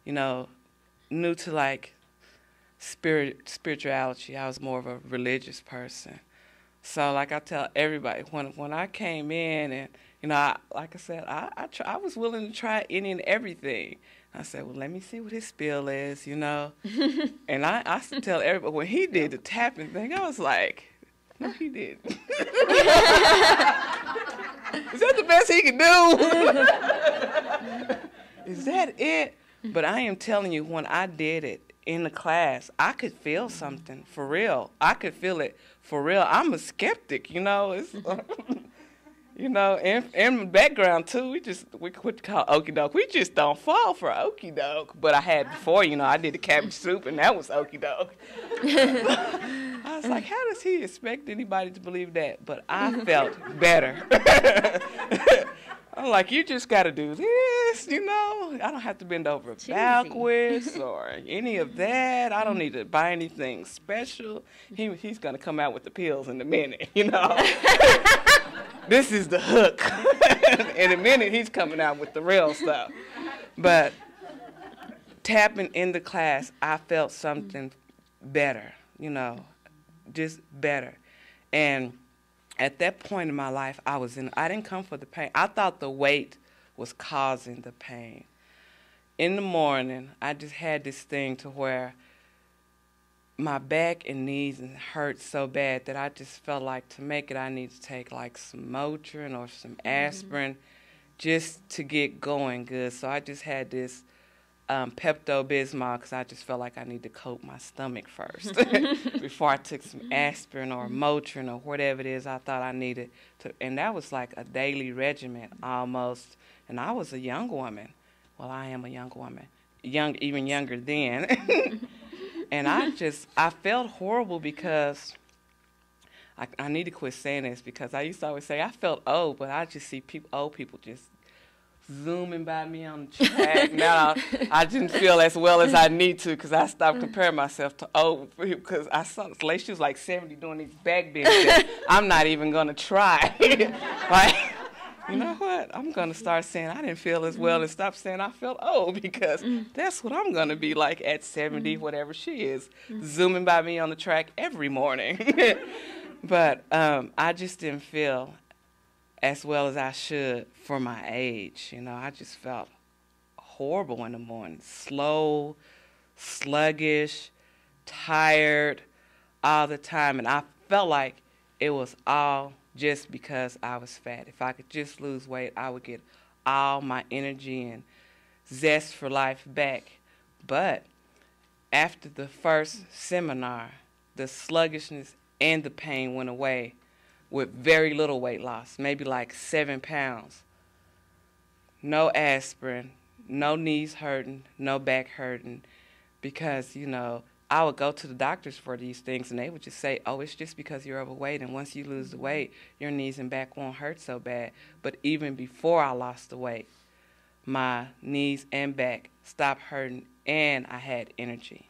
you know, new to like spirituality. I was more of a religious person. So like I tell everybody, when I came in and like I said, I was willing to try any and everything. I said, well, let me see what his spill is, And I used to tell everybody when he did the tapping thing, I was like, no, he didn't. Is that the best he could do? Is that it? But I am telling you, when I did it in the class, I could feel something for real. I could feel it for real. I'm a skeptic, It's, in the background too. We could call okie doke. We just don't fall for okie doke. But I had before, I did the cabbage soup, and that was okie doke. I was like, how does he expect anybody to believe that? But I felt better. I'm like, you just got to do this, I don't have to bend over backwards or any of that. I don't need to buy anything special. He's going to come out with the pills in a minute, This is the hook. In a minute, he's coming out with the real stuff. But tapping in the class, I felt something better, just better. And at that point in my life, I didn't come for the pain. I thought the weight was causing the pain. In the morning, I just had this thing to where my back and knees hurt so bad that I just felt like to make it, I need to take like some Motrin or some aspirin just to get going good. So I just had this Pepto-Bismol because I just felt like I need to coat my stomach first before I took some aspirin or Motrin or whatever it is I thought I needed to. And that was like a daily regimen almost. And I was a young woman. Well, I am a young woman, even younger then. And I felt horrible because I need to quit saying this because I used to always say I felt old, but I just see old people just zooming by me on the track. Now I didn't feel as well as I need to because I stopped comparing myself to old people because I saw this lady, she was like 70 doing these back bends that I'm not even going to try. Like, you know what? I'm going to start saying I didn't feel as well and stop saying I felt old because that's what I'm going to be like at 70, whatever she is, zooming by me on the track every morning. But I just didn't feel as well as I should for my age. I just felt horrible in the morning, slow, sluggish, tired all the time. And I felt like it was all just because I was fat. If I could just lose weight, I would get all my energy and zest for life back. But after the first seminar, the sluggishness and the pain went away with very little weight loss, maybe like 7 pounds. No aspirin, no knees hurting, no back hurting, because, I would go to the doctors for these things, and they would just say, oh, it's just because you're overweight, and once you lose the weight, your knees and back won't hurt so bad. But even before I lost the weight, my knees and back stopped hurting, and I had energy.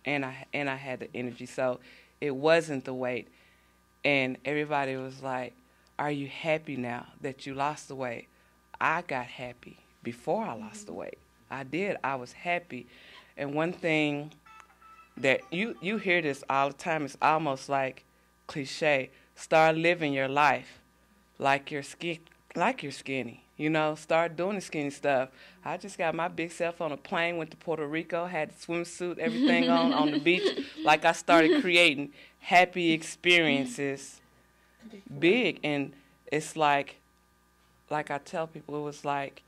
And I had the energy. So it wasn't the weight. And everybody was like, are you happy now that you lost the weight? I got happy before I lost the weight. I did. I was happy. And one thing that you hear this all the time, it's almost like cliche. Start living your life like you're skinny. Start doing the skinny stuff. I just got my big self on a plane, went to Puerto Rico, had the swimsuit, everything on the beach. Like I started creating happy experiences, big. And it's like I tell people, it was like,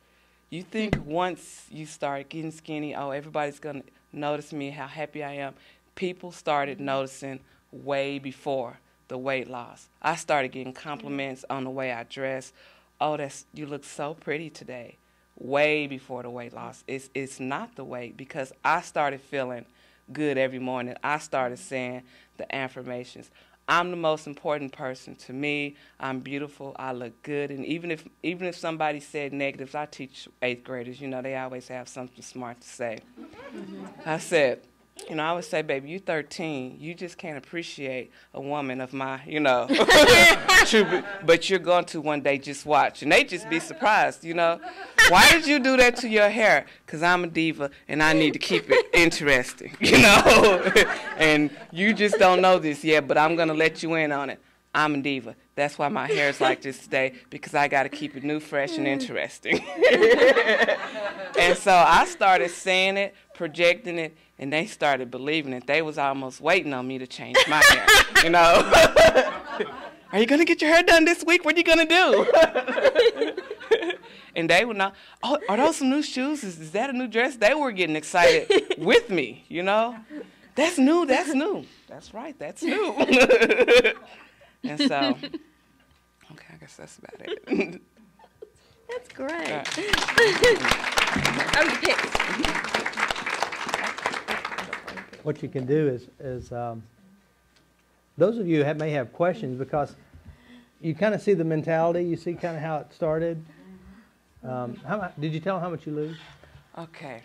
you think once you start getting skinny, oh, everybody's going to notice me, how happy I am. People started noticing way before the weight loss. I started getting compliments on the way I dress. Oh, you look so pretty today. Way before the weight loss. It's not the weight, because I started feeling good every morning. I started saying the affirmations. I'm the most important person to me. I'm beautiful. I look good. And even if somebody said negatives, I teach 8th graders. They always have something smart to say. I said, You know, I would say, baby, you 13. You just can't appreciate a woman of my, true, but you're going to one day, just watch. And they just be surprised, Why did you do that to your hair? Because I'm a diva, and I need to keep it interesting, And you just don't know this yet, but I'm going to let you in on it. I'm a diva. That's why my hair is like this today, because I got to keep it new, fresh, and interesting. And so I started saying it, projecting it, and they started believing it. They was almost waiting on me to change my hair, Are you going to get your hair done this week? What are you going to do? And they would not, oh, are those some new shoes? Is that a new dress? They were getting excited with me, That's new, that's new. That's right, that's new. And so, okay, I guess that's about it. That's great. Right. What you can do is those of you may have questions, because you kind of see the mentality, you see kind of how it started. Did you tell them how much you lose? Okay.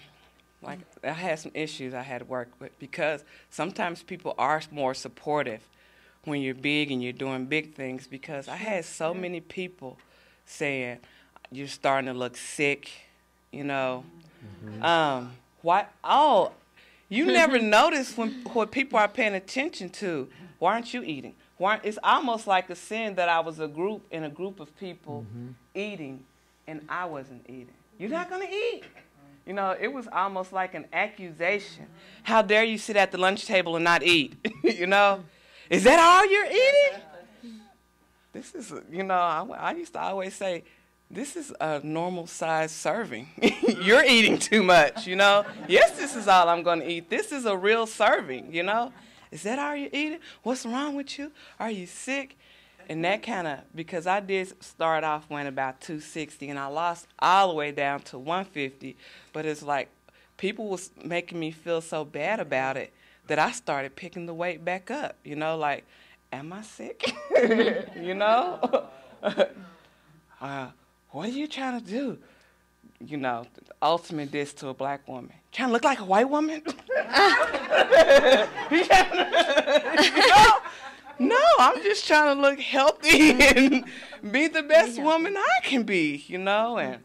Like, I had some issues I had to work with, because sometimes people are more supportive when you're big and you're doing big things, because I had so many people saying, you're starting to look sick, Mm-hmm. Why? Oh, you never notice what people are paying attention to. Why aren't you eating? It's almost like a sin that I was in a group of people eating, and I wasn't eating. You're not going to eat. It was almost like an accusation. How dare you sit at the lunch table and not eat? Is that all you're eating? This is, I used to always say, this is a normal size serving. You're eating too much, Yes, this is all I'm going to eat. This is a real serving, Is that all you're eating? What's wrong with you? Are you sick? And that kind of, because I did start off weighing about 260, and I lost all the way down to 150. But it's like people was making me feel so bad about it that I started picking the weight back up. Like, am I sick? What are you trying to do? The ultimate diss to a black woman. Trying to look like a white woman? No, I'm just trying to look healthy and be the best woman I can be, and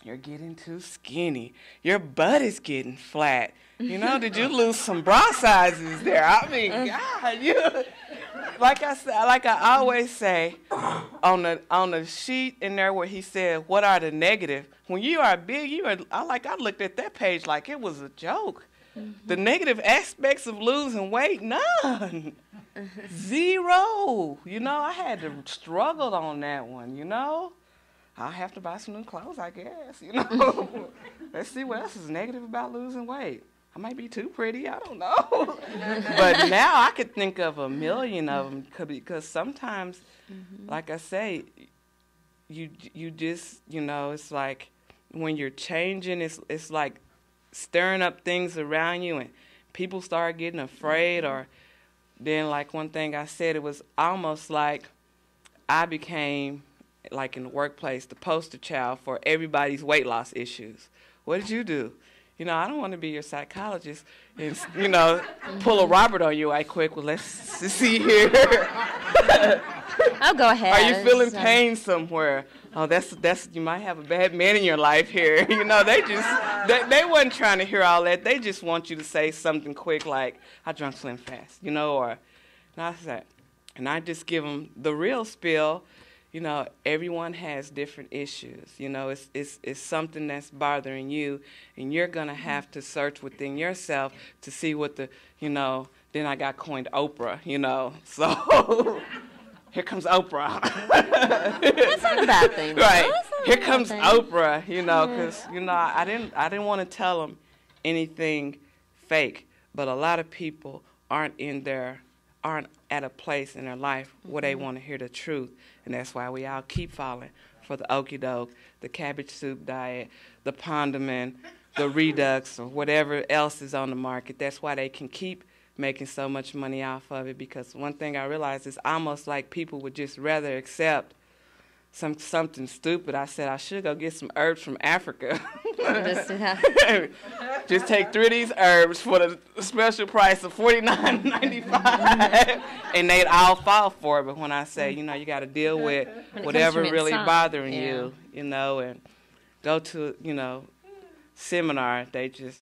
you're getting too skinny. Your butt is getting flat. Did you lose some bra sizes there? I mean, God, like I always say, on the sheet in there where he said, what are the negative? When you are big, I looked at that page like it was a joke. The negative aspects of losing weight, none. Zero. I had to struggle on that one, I'll have to buy some new clothes, I guess, Let's see what else is negative about losing weight. I might be too pretty, I don't know. But now I could think of a million of them, because sometimes, like I say, you just, it's like when you're changing, it's like stirring up things around you, and people start getting afraid. Or then, like, one thing I said, it was almost like I became, like in the workplace, the poster child for everybody's weight loss issues. What did you do? I don't want to be your psychologist and, pull a Robert on you right quick. Well, let's see here. I'll go ahead. Are you feeling pain somewhere? Oh, that's you might have a bad man in your life here. They wasn't trying to hear all that. They just want you to say something quick like, I drunk Slim Fast, or not that. And I just give them the real spiel. Everyone has different issues. It's something that's bothering you, and you're going to have to search within yourself to see what then I got coined Oprah, so here comes Oprah. That's not a bad thing. Right. Here comes Oprah, because, I didn't want to tell them anything fake, but a lot of people aren't at a place in their life where they want to hear the truth. And that's why we all keep falling for the okie doke, the cabbage soup diet, the Ponderman, the Redux, or whatever else is on the market. That's why they can keep making so much money off of it, because one thing I realized is almost like people would just rather accept something stupid. I said I should go get some herbs from Africa. just take 3 of these herbs for the special price of $49.95, and they'd all fall for it. But when I say, you know, you got to deal with whatever really bothering you, you know, and go to, you know, seminar, they just